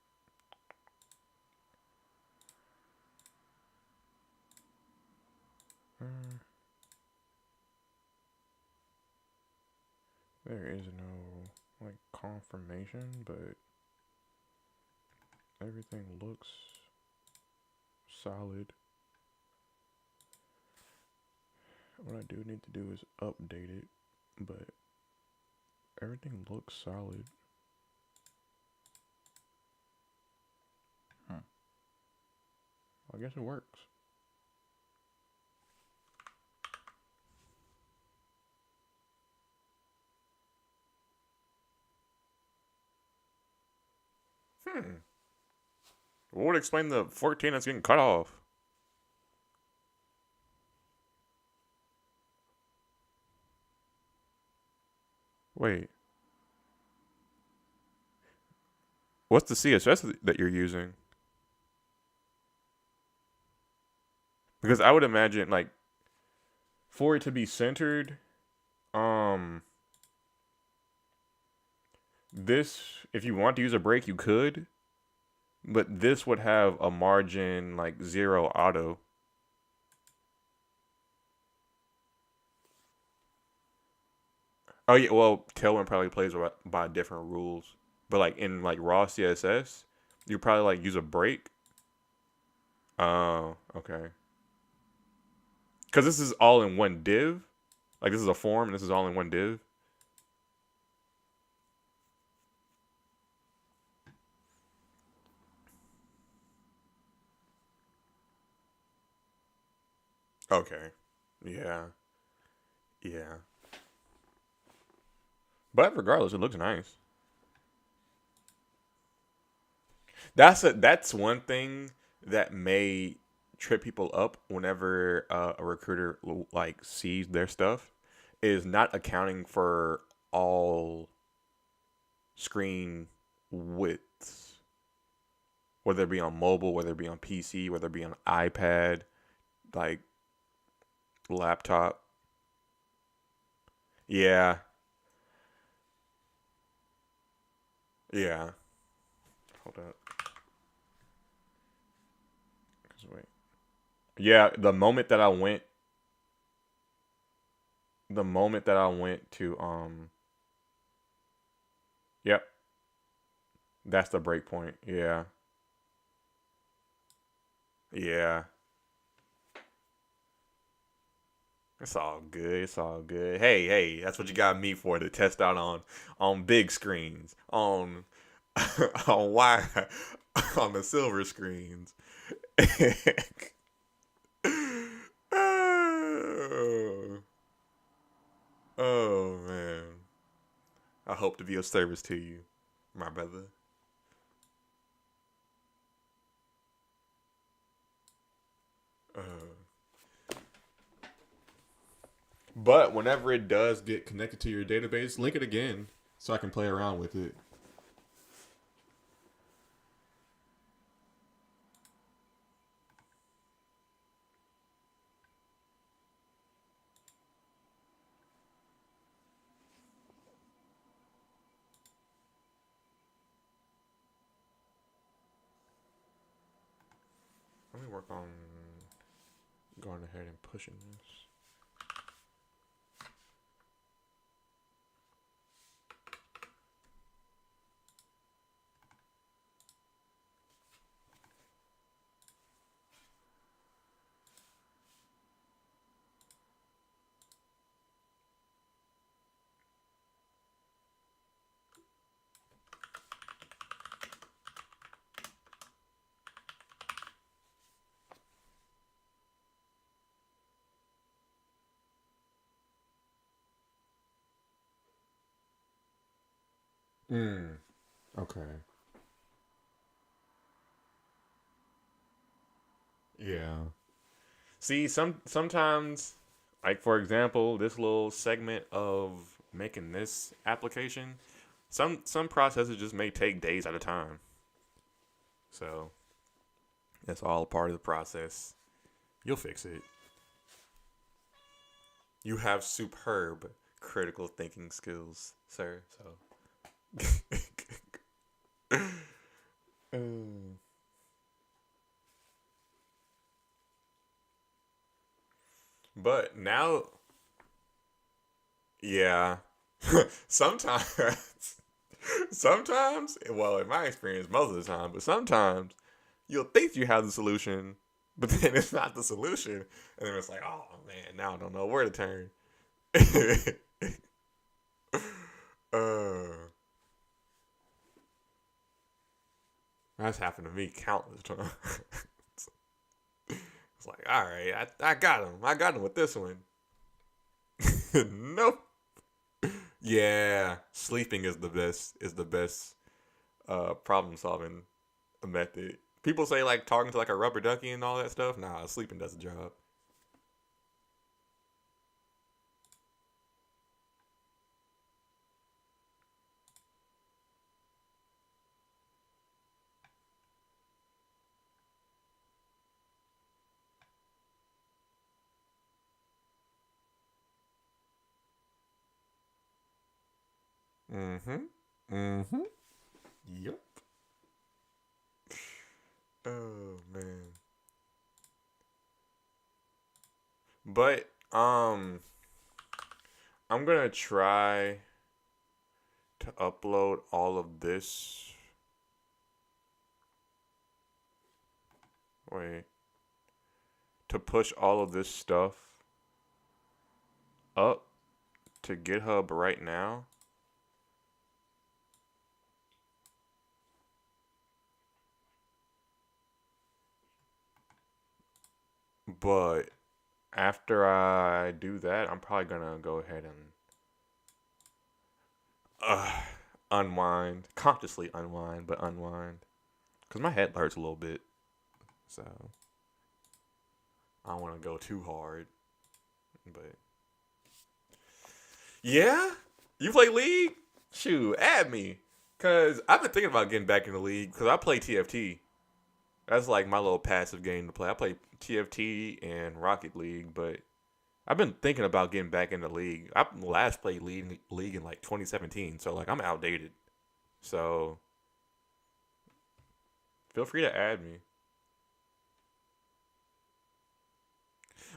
There is no like confirmation, but everything looks solid. What I do need to do is update it, but everything looks solid. I guess it works. What would explain the 14 that's getting cut off? Wait. What's the CSS that you're using? Because I would imagine like for it to be centered, um this if you want to use a break you could, but this would have a margin like 0 auto. Oh yeah, well Tailwind probably plays by different rules. But like in like raw CSS, you probably like use a break. Oh, okay. Cuz this is all in one div. Like this is a form and this is all in one div. Okay. Yeah. Yeah. But regardless, it looks nice. That's one thing that may trip people up whenever a recruiter like sees their stuff is not accounting for all screen widths, whether it be on mobile, whether it be on PC, whether it be on iPad, like laptop. Yeah, Yeah. Hold up. 'Cause wait. Yeah, the moment that I went to yep, that's the break point. Yeah. Yeah. It's all good. It's all good. Hey, that's what you got me for, to test out on big screens, on on wide, on the silver screens. oh, oh man. I hope to be of service to you, my brother. Uh, but whenever it does get connected to your database, link it again so I can play around with it. Let me work on going ahead and pushing this. Mm. Okay. Yeah. See, sometimes, like for example, this little segment of making this application, some processes just may take days at a time. So that's all part of the process. You'll fix it. You have superb critical thinking skills, sir. So. Mm. But now, yeah. sometimes, sometimes, well, in my experience, most of the time, but sometimes you'll think you have the solution, but then it's not the solution, and then it's like, oh man, now I don't know where to turn. uh, that's happened to me countless times. It's like, all right, I got him. I got him with this one. Nope. Yeah, sleeping is the best. Is the best problem solving method. People say like talking to like a rubber ducky and all that stuff. Nah, sleeping does the job. Mm-hmm. Mm-hmm. Yep. Oh man. But I'm gonna try to upload all of this. Wait. To push all of this stuff up to GitHub right now. But after I do that, I'm probably gonna go ahead and uh, unwind, consciously unwind, but unwind, cause my head hurts a little bit, so I don't want to go too hard. But yeah, you play League? Shoot, add me, cause I've been thinking about getting back in the League, cause I play TFT. That's like my little passive game to play. I play TFT and Rocket League, but I've been thinking about getting back in the League. I last played League in like 2017, so like I'm outdated. So feel free to add me.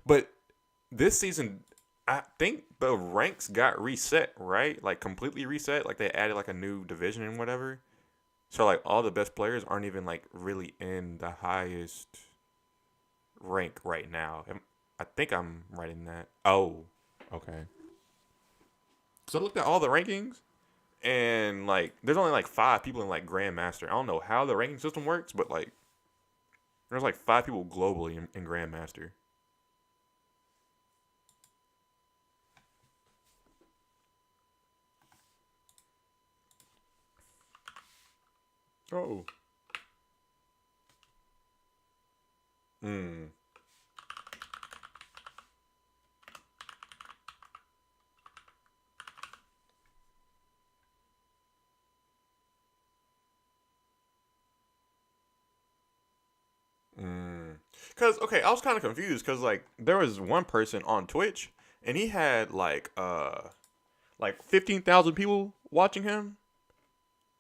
But this season, I think the ranks got reset, right? Like completely reset. Like they added like a new division and whatever. So like all the best players aren't even like really in the highest rank right now. I think I'm right in that. Oh, okay. So I looked at all the rankings, and like there's only like 5 people in like Grandmaster. I don't know how the ranking system works, but like there's like 5 people globally in Grandmaster. Oh. Hmm. Hmm. Cause okay, I was kind of confused because like there was one person on Twitch and he had like 15,000 people watching him,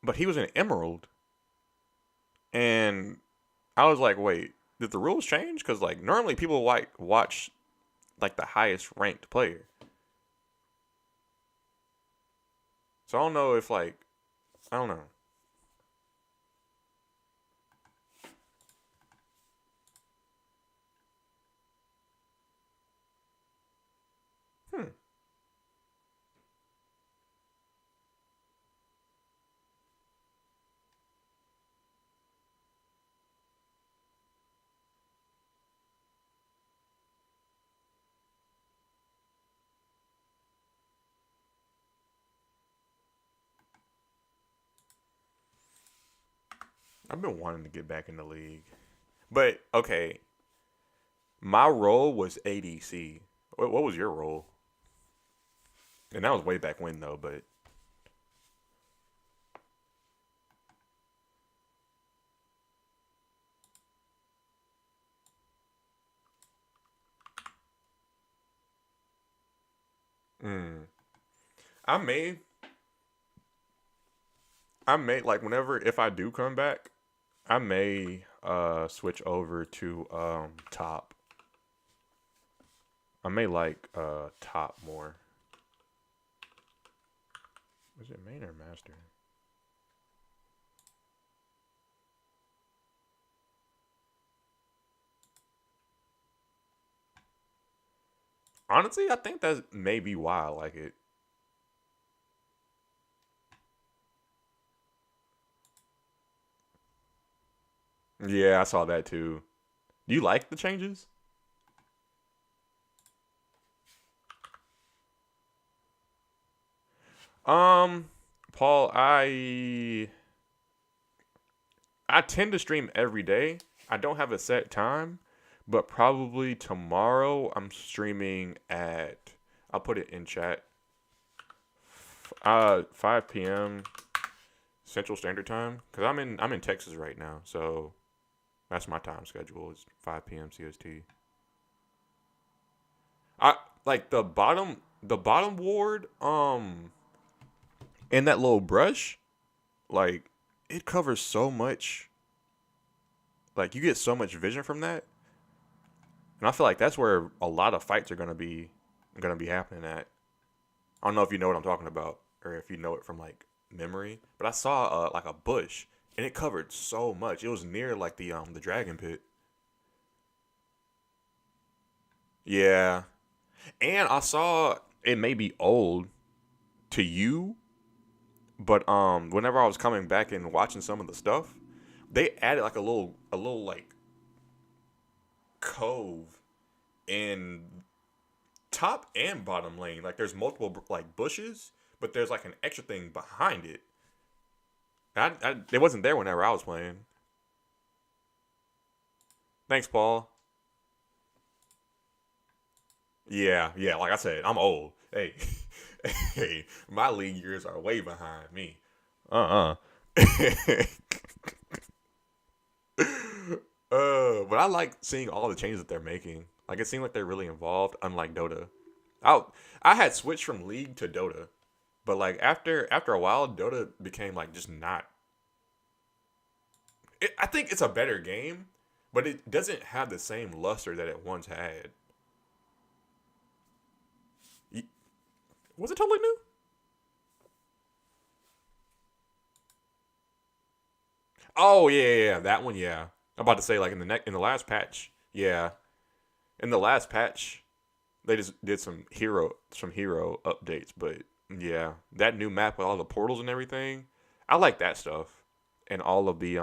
but he was an Emerald, and I was like, wait, did the rules change? Because like normally people like watch like the highest ranked player. So I don't know if like I don't know. Hmm. I've been wanting to get back in the league, but okay, my role was ADC. What was your role? And that was way back when though. But mm, I may I may like whenever if I do come back, I may switch over to top. I may like top more. Was it main or master? Honestly, I think that's maybe why I like it. Yeah, I saw that too. Do you like the changes? Um, Paul, I tend to stream every day. I don't have a set time, but probably tomorrow I'm streaming at I'll put it in chat. 5 p.m. Central Standard Time cuz I'm in Texas right now. So that's my time schedule. It's 5 p.m. CST. I like the bottom ward and that little brush, like it covers so much. Like you get so much vision from that. And I feel like that's where a lot of fights are gonna be happening at. I don't know if you know what I'm talking about or if you know it from like memory, but I saw like a bush and it covered so much. It was near like the dragon pit. Yeah, and I saw it may be old to you, but whenever I was coming back and watching some of the stuff, they added like a little like cove in top and bottom lane. Like there's multiple like bushes, but there's like an extra thing behind it. It wasn't there whenever I was playing. Thanks, Paul. Yeah, yeah. Like I said, I'm old. Hey, hey, my league years are way behind me. But I like seeing all the changes that they're making. Like it seemed like they're really involved, unlike Dota. I I had switched from League to Dota. But like after a while, Dota became like just not. I think it's a better game, but it doesn't have the same luster that it once had. Was it totally new? Oh yeah, that one. Yeah, I'm about to say like in the last patch. Yeah, in the last patch, they just did some hero updates. But yeah, that new map with all the portals and everything, I like that stuff, and all of the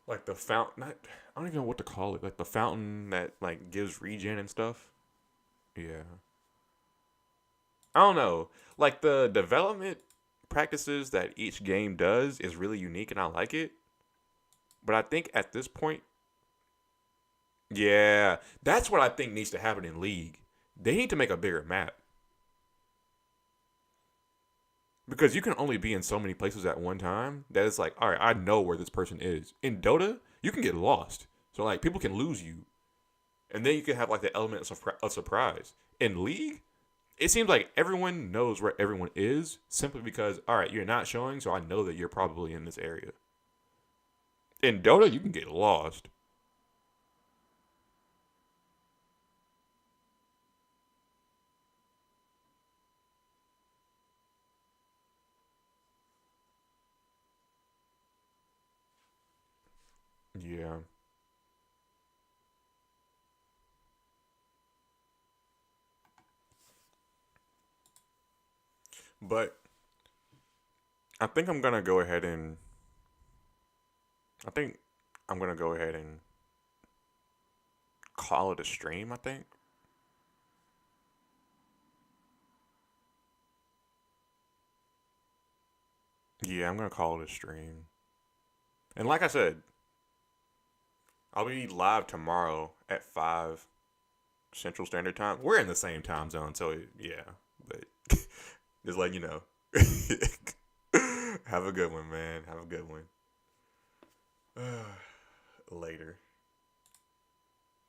like the fountain. I don't even know what to call it. Like the fountain that like gives regen and stuff. Yeah, I don't know. Like the development practices that each game does is really unique, and I like it. But I think at this point, yeah, that's what I think needs to happen in League. They need to make a bigger map because you can only be in so many places at one time. That it's like, all right, I know where this person is. In Dota, you can get lost, so like people can lose you, and then you can have like the element of surprise. In League, it seems like everyone knows where everyone is simply because, all right, you're not showing, so I know that you're probably in this area. In Dota, you can get lost. Yeah, but I think I'm gonna go ahead and I think I'm gonna go ahead and call it a stream. I think. Yeah, I'm gonna call it a stream. And like I said, I'll be live tomorrow at 5 Central Standard Time. We're in the same time zone, so yeah. But just letting you know. Have a good one, man. Have a good one. Later.